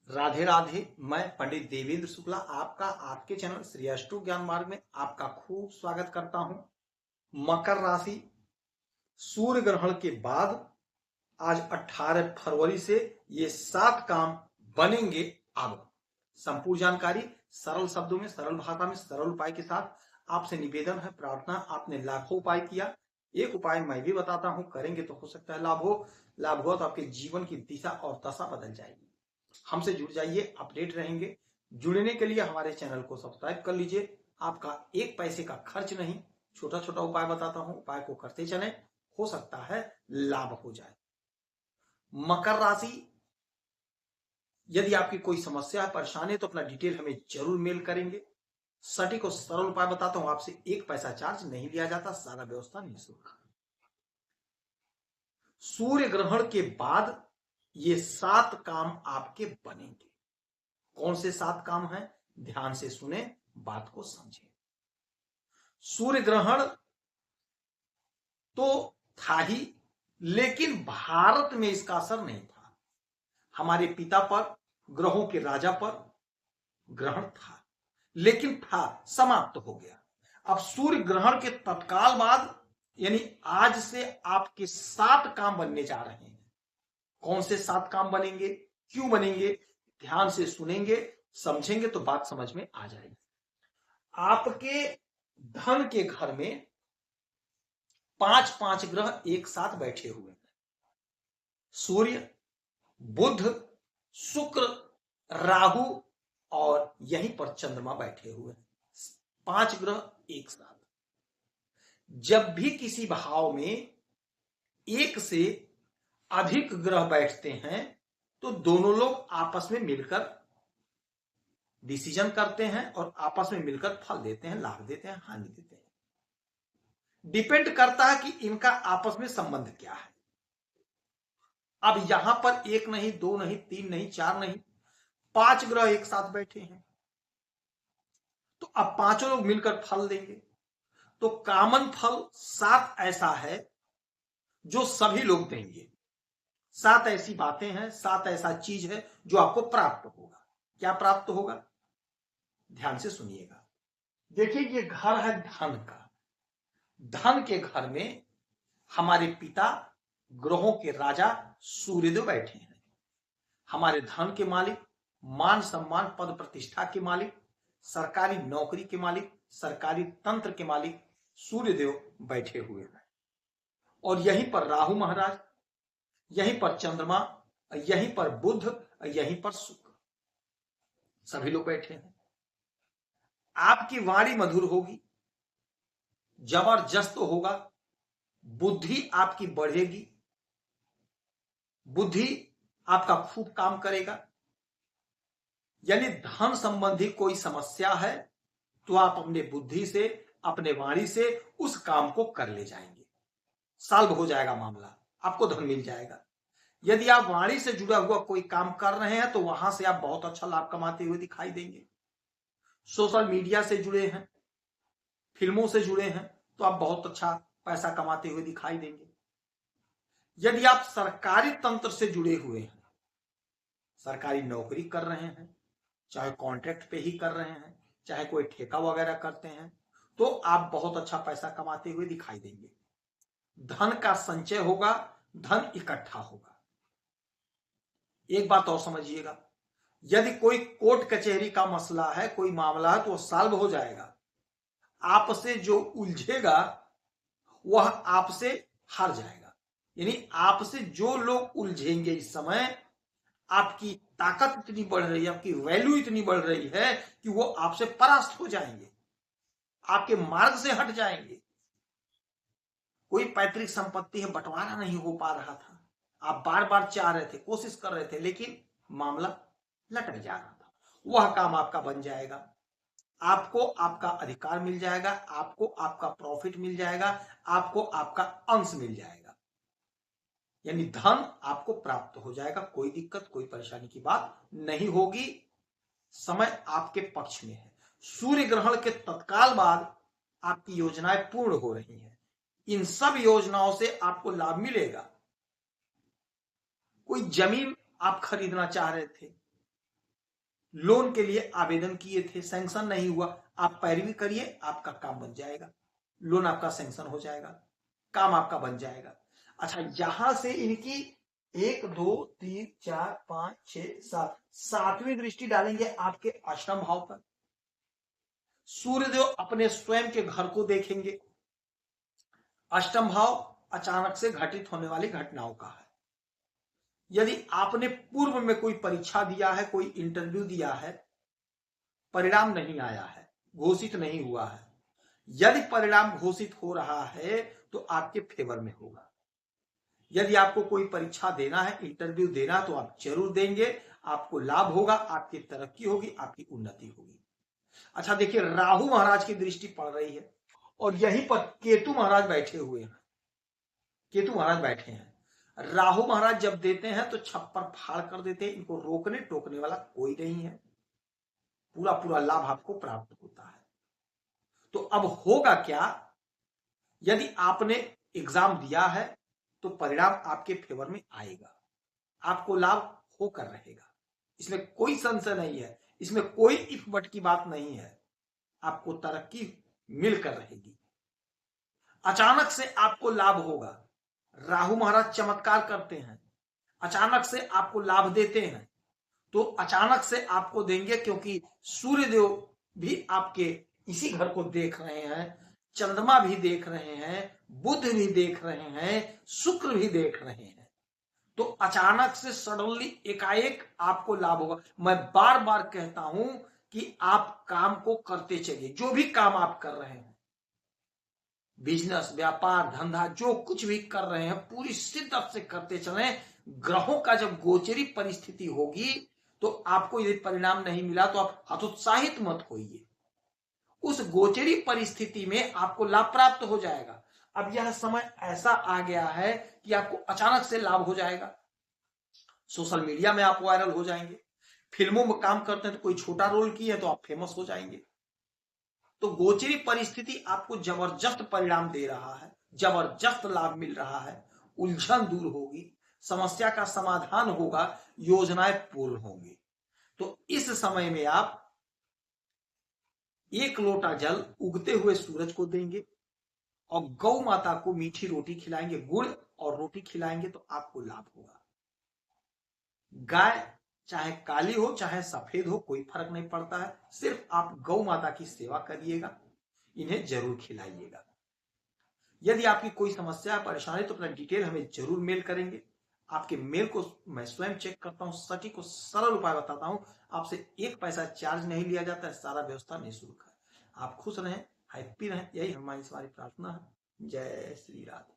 राधे राधे। मैं पंडित देवेंद्र शुक्ला आपका आपके चैनल श्री अष्टो ज्ञान मार्ग में आपका खूब स्वागत करता हूं। मकर राशि, सूर्य ग्रहण के बाद आज 18 फरवरी से ये 7 काम बनेंगे। अब संपूर्ण जानकारी सरल शब्दों में, सरल भाषा में, सरल उपाय के साथ आपसे निवेदन है, प्रार्थना। आपने लाखों उपाय किया, एक उपाय मैं भी बताता हूं, करेंगे तो हो सकता है लाभ हो। लाभ हुआ तो आपके जीवन की दिशा और दशा बदल जाएगी। हमसे जुड़ जाइए, अपडेट रहेंगे। जुड़ने के लिए हमारे चैनल को सब्सक्राइब कर लीजिए। आपका एक पैसे का खर्च नहीं, छोटा छोटा उपाय बताता हूं, उपाय को करते चलें, हो सकता है लाभ हो जाए। मकर राशि, यदि आपकी कोई समस्या है, परेशानी है तो अपना डिटेल हमें जरूर मेल करेंगे। सटीक और सरल उपाय बताता हूं, आपसे एक पैसा चार्ज नहीं लिया जाता, सारा व्यवस्था निःशुल्क। सूर्य ग्रहण के बाद ये 7 काम आपके बनेंगे। कौन से 7 काम हैं? ध्यान से सुने, बात को समझें। सूर्य ग्रहण तो था ही, लेकिन भारत में इसका असर नहीं था। हमारे पिता पर, ग्रहों के राजा पर ग्रहण था, लेकिन था, समाप्त हो गया। अब सूर्य ग्रहण के तत्काल बाद यानी आज से आपके 7 काम बनने जा रहे हैं। कौन से 7 काम बनेंगे, क्यों बनेंगे? ध्यान से सुनेंगे, समझेंगे तो बात समझ में आ जाएगी। आपके धन के घर में 5 ग्रह एक साथ बैठे हुए हैं। सूर्य, बुध, शुक्र, राहु और यहीं पर चंद्रमा बैठे हुए हैं। 5 ग्रह एक साथ। जब भी किसी भाव में एक से अधिक ग्रह बैठते हैं तो दोनों लोग आपस में मिलकर डिसीजन करते हैं और आपस में मिलकर फल देते हैं, लाभ देते हैं, हानि देते हैं। डिपेंड करता है कि इनका आपस में संबंध क्या है। अब यहां पर 1 नहीं, 2 नहीं, 3 नहीं, 4 नहीं, 5 ग्रह एक साथ बैठे हैं, तो अब पांचों लोग मिलकर फल देंगे। तो कॉमन फल 7 ऐसा है जो सभी लोग देंगे। 7 ऐसी बातें हैं, 7 ऐसा चीज है जो आपको प्राप्त होगा। क्या प्राप्त होगा? ध्यान से सुनिएगा। देखिए, ये घर है धन का। धन के घर में हमारे पिता, ग्रहों के राजा सूर्यदेव बैठे हैं। हमारे धन के मालिक, मान सम्मान पद प्रतिष्ठा के मालिक, सरकारी नौकरी के मालिक, सरकारी तंत्र के मालिक सूर्यदेव बैठे हुए हैं। और यहीं पर राहु महाराज, यहीं पर चंद्रमा, यहीं पर बुध, यहीं पर शुक्र, सभी लोग बैठे हैं। आपकी वाणी मधुर होगी, जबरदस्त होगा, बुद्धि आपकी बढ़ेगी, बुद्धि आपका खूब काम करेगा। यानी धन संबंधी कोई समस्या है तो आप अपने बुद्धि से, अपने वाणी से उस काम को कर ले जाएंगे, सॉल्व हो जाएगा मामला, आपको धन मिल जाएगा। यदि आप वाणी से जुड़ा हुआ कोई काम कर रहे हैं तो वहां से आप बहुत अच्छा लाभ कमाते हुए दिखाई देंगे। सोशल मीडिया से जुड़े हैं, फिल्मों से जुड़े हैं तो आप बहुत अच्छा पैसा कमाते हुए दिखाई देंगे। यदि आप सरकारी तंत्र से जुड़े हुए हैं, सरकारी नौकरी कर रहे हैं, चाहे कॉन्ट्रैक्ट पे ही कर रहे हैं, चाहे कोई ठेका वगैरह करते हैं, तो आप बहुत अच्छा पैसा कमाते हुए दिखाई देंगे। धन का संचय होगा, धन इकट्ठा होगा। एक बात और समझिएगा, यदि कोई कोर्ट कचहरी का मसला है, कोई मामला है, तो वो सॉल्व हो जाएगा। आपसे जो उलझेगा वह आपसे हार जाएगा। यानी आपसे जो लोग उलझेंगे इस समय, आपकी ताकत इतनी बढ़ रही है, आपकी वैल्यू इतनी बढ़ रही है कि वो आपसे परास्त हो जाएंगे, आपके मार्ग से हट जाएंगे। कोई पैतृक संपत्ति है, बंटवारा नहीं हो पा रहा था, आप बार बार चाह रहे थे, कोशिश कर रहे थे, लेकिन मामला लटक जा रहा था, वह काम आपका बन जाएगा। आपको आपका अधिकार मिल जाएगा, आपको आपका प्रॉफिट मिल जाएगा, आपको आपका अंश मिल जाएगा। यानी धन आपको प्राप्त हो जाएगा, कोई दिक्कत, कोई परेशानी की बात नहीं होगी। समय आपके पक्ष में है। सूर्य ग्रहण के तत्काल बाद आपकी योजनाएं पूर्ण हो रही हैं। इन सब योजनाओं से आपको लाभ मिलेगा। कोई जमीन आप खरीदना चाह रहे थे, लोन के लिए आवेदन किए थे, सैंक्शन नहीं हुआ, आप पैरवी करिए, आपका काम बन जाएगा, लोन आपका सैंक्शन हो जाएगा, काम आपका बन जाएगा। अच्छा, यहां से इनकी 1 2 3 4 5 6 7 सातवीं दृष्टि डालेंगे आपके अष्टम भाव पर। सूर्यदेव अपने स्वयं के घर को देखेंगे। अष्टम भाव अचानक से घटित होने वाली घटनाओं का है। यदि आपने पूर्व में कोई परीक्षा दिया है, कोई इंटरव्यू दिया है, परिणाम नहीं आया है, घोषित नहीं हुआ है, यदि परिणाम घोषित हो रहा है तो आपके फेवर में होगा। यदि आपको कोई परीक्षा देना है, इंटरव्यू देना, तो आप जरूर देंगे, आपको लाभ होगा, आपकी तरक्की होगी, आपकी उन्नति होगी। अच्छा देखिए, राहु महाराज की दृष्टि पड़ रही है और यहीं पर केतु महाराज बैठे हुए हैं। केतु महाराज बैठे हैं। राहु महाराज जब देते हैं तो छप्पर फाड़ कर देते हैं, इनको रोकने टोकने वाला कोई नहीं है, पूरा पूरा लाभ आपको प्राप्त होता है। तो अब होगा क्या, यदि आपने एग्जाम दिया है तो परिणाम आपके फेवर में आएगा, आपको लाभ होकर रहेगा, इसमें कोई संशय नहीं है, इसमें कोई इफ बट की बात नहीं है, आपको तरक्की मिलकर रहेगी। अचानक से आपको लाभ होगा। राहु महाराज चमत्कार करते हैं, अचानक से आपको लाभ देते हैं, तो अचानक से आपको देंगे, क्योंकि सूर्यदेव भी आपके इसी घर को देख रहे हैं, चंद्रमा भी देख रहे हैं, बुध भी देख रहे हैं, शुक्र भी देख रहे हैं, तो अचानक से सडनली एकाएक आपको लाभ होगा। मैं बार बार कहता हूं कि आप काम को करते चलिए, जो भी काम आप कर रहे हैं, बिजनेस, व्यापार, धंधा, जो कुछ भी कर रहे हैं, पूरी शिद्दत से करते चलें। ग्रहों का जब गोचरी परिस्थिति होगी तो आपको यदि परिणाम नहीं मिला तो आप हतोत्साहित मत होइए, उस गोचरी परिस्थिति में आपको लाभ प्राप्त हो जाएगा। अब यह समय ऐसा आ गया है कि आपको अचानक से लाभ हो जाएगा। सोशल मीडिया में आप वायरल हो जाएंगे, फिल्मों में काम करते हैं तो कोई छोटा रोल किए तो आप फेमस हो जाएंगे। तो गोचरी परिस्थिति आपको जबरदस्त परिणाम दे रहा है, जबरदस्त लाभ मिल रहा है, उलझन दूर होगी, समस्या का समाधान होगा, योजनाएं पूर्ण होंगी। तो इस समय में आप 1 लोटा जल उगते हुए सूरज को देंगे और गौ माता को मीठी रोटी खिलाएंगे, गुड़ और रोटी खिलाएंगे, तो आपको लाभ होगा। गाय चाहे काली हो चाहे सफेद हो, कोई फर्क नहीं पड़ता है, सिर्फ आप गौ माता की सेवा करिएगा, इन्हें जरूर खिलाइएगा। यदि आपकी कोई समस्या परेशानी तो अपना डिटेल हमें जरूर मेल करेंगे, आपके मेल को मैं स्वयं चेक करता हूं, सटीक और सरल उपाय बताता हूं, आपसे 1 पैसा चार्ज नहीं लिया जाता है, सारा व्यवस्था निःशुल्क है। आप खुश रहें, हैप्पी रहें, यही हमारी सारी प्रार्थना है। जय श्री राधे।